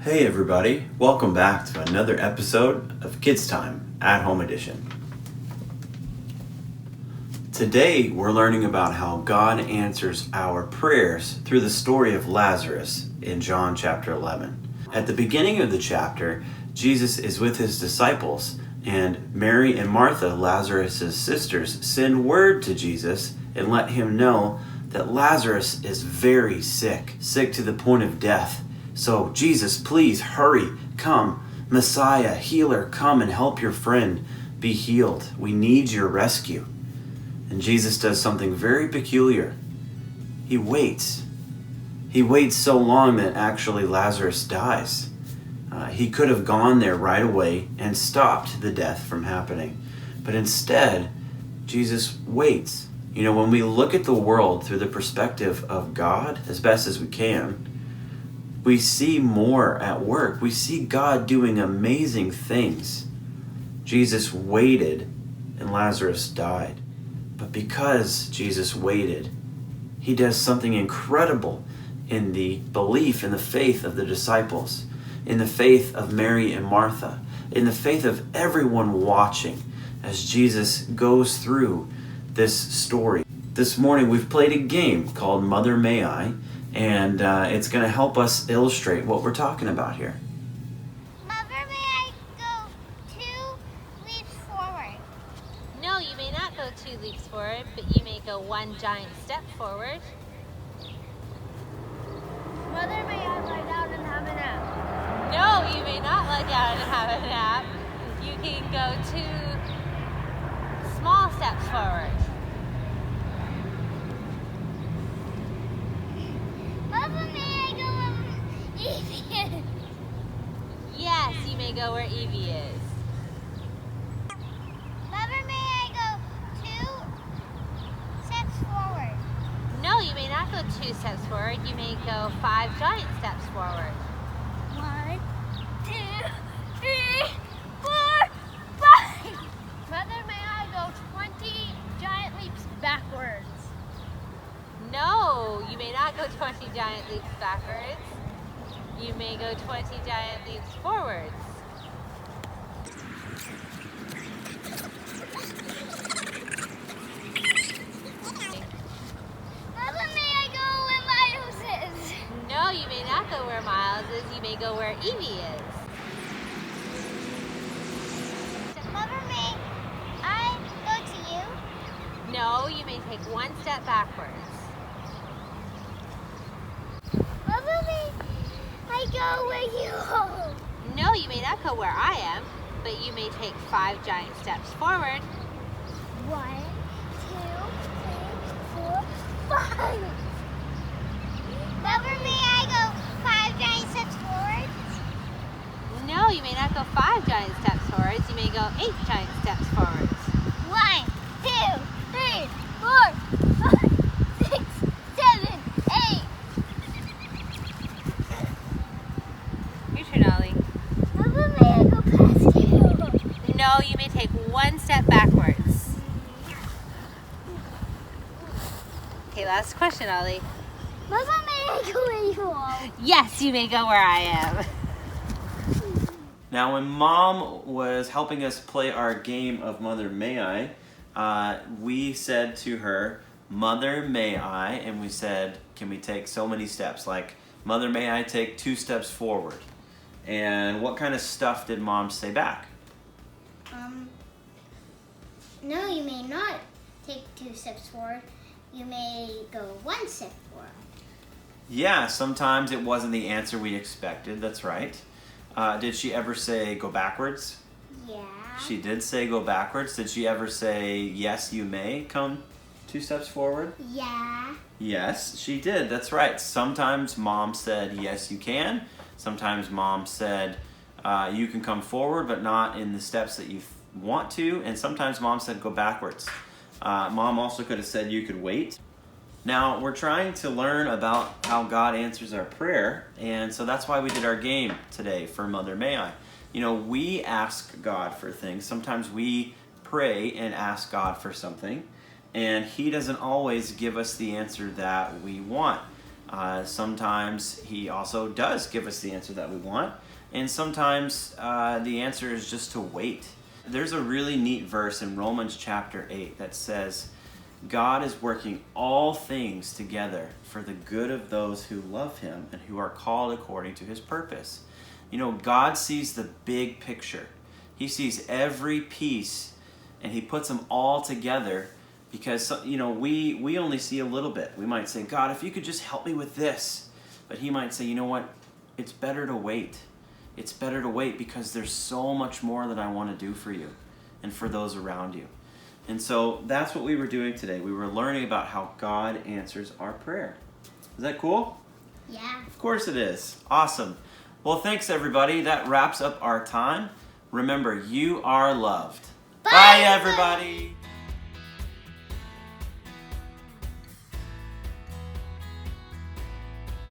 Hey everybody, welcome back to another episode of Kidz Time at Home Edition. Today we're learning about how God answers our prayers through the story of Lazarus in John chapter 11. At the beginning of the chapter, Jesus is with his disciples, and Mary and Martha, Lazarus' sisters, send word to Jesus and let him know that Lazarus is very sick to the point of death. So, Jesus, please hurry, come. Messiah, healer, come and help your friend be healed. We need your rescue. And Jesus does something very peculiar. He waits. He waits so long that actually Lazarus dies. He could have gone there right away and stopped the death from happening. But instead, Jesus waits. You know, when we look at the world through the perspective of God, as best as we can, we see more at work. We see God doing amazing things. Jesus waited and Lazarus died. But because Jesus waited, he does something incredible in the belief and the faith of the disciples, in the faith of Mary and Martha, in the faith of everyone watching as Jesus goes through this story. This morning we've played a game called Mother May I, and it's going to help us illustrate what we're talking about here. Mother, may I go 2 leaps forward? No, you may not go 2 leaps forward, but you may go 1 giant step forward. Mother, may I lie down and have a nap? No, you may not lie down and have a nap. You can go 2 small steps forward. Mother, may I go where Evie is? Yes, you may go where Evie is. Mother, may I go 2 steps forward? No, you may not go 2 steps forward. You may go 5 giant steps forward. 1, 2, 3, 4, 5. Mother, may I go 20 giant leaps backwards? No, you may not go 20 giant leaps backwards. You may go 20 giant leaps forwards. Mother, may I go where Miles is? No, you may not go where Miles is. You may go where Evie is. Mother, may I go to you? No, you may take 1 step backwards. Mother, may I go where you are? No, you may not go where I am, but you may take 5 giant steps forward. 1, 2, 3, 4, 5. Mother, may I go 5 giant steps forward? No, you may not go 5 giant steps forwards. You may go 8 giant steps forwards. 1, 2, 3, 4, 5, 6, 7, 8. Your turn, Ollie. Mother, may I go past you? No, you may take 1 step backwards. Okay, last question, Ollie. Mother, may I go where you are? Yes, you may go where I am. Now, when Mom was helping us play our game of Mother May I, we said to her, Mother May I, and we said, can we take so many steps? Like, Mother May I take 2 steps forward? And what kind of stuff did Mom say back? No, you may not take 2 steps forward. You may go 1 step forward. Yeah, sometimes it wasn't the answer we expected, that's right. Did she ever say go backwards? Yeah. She did say go backwards. Did she ever say, yes, you may come 2 steps forward? Yeah. Yes, she did. That's right. Sometimes Mom said, yes, you can. Sometimes Mom said, you can come forward, but not in the steps that you want to. And sometimes Mom said, go backwards. Mom also could have said you could wait. Now, we're trying to learn about how God answers our prayer, and so that's why we did our game today for Mother May I. You know, we ask God for things. Sometimes we pray and ask God for something, and He doesn't always give us the answer that we want. Sometimes he also does give us the answer that we want, and sometimes the answer is just to wait. There's a really neat verse in Romans chapter 8 that says, God is working all things together for the good of those who love him and who are called according to his purpose. You know, God sees the big picture. He sees every piece and he puts them all together because, you know, we only see a little bit. We might say, God, if you could just help me with this. But he might say, you know what? It's better to wait. It's better to wait because there's so much more that I want to do for you and for those around you. And so that's what we were doing today. We were learning about how God answers our prayer. Is that cool? Yeah. Of course it is. Awesome. Well, thanks everybody. That wraps up our time. Remember, you are loved. Bye, everybody.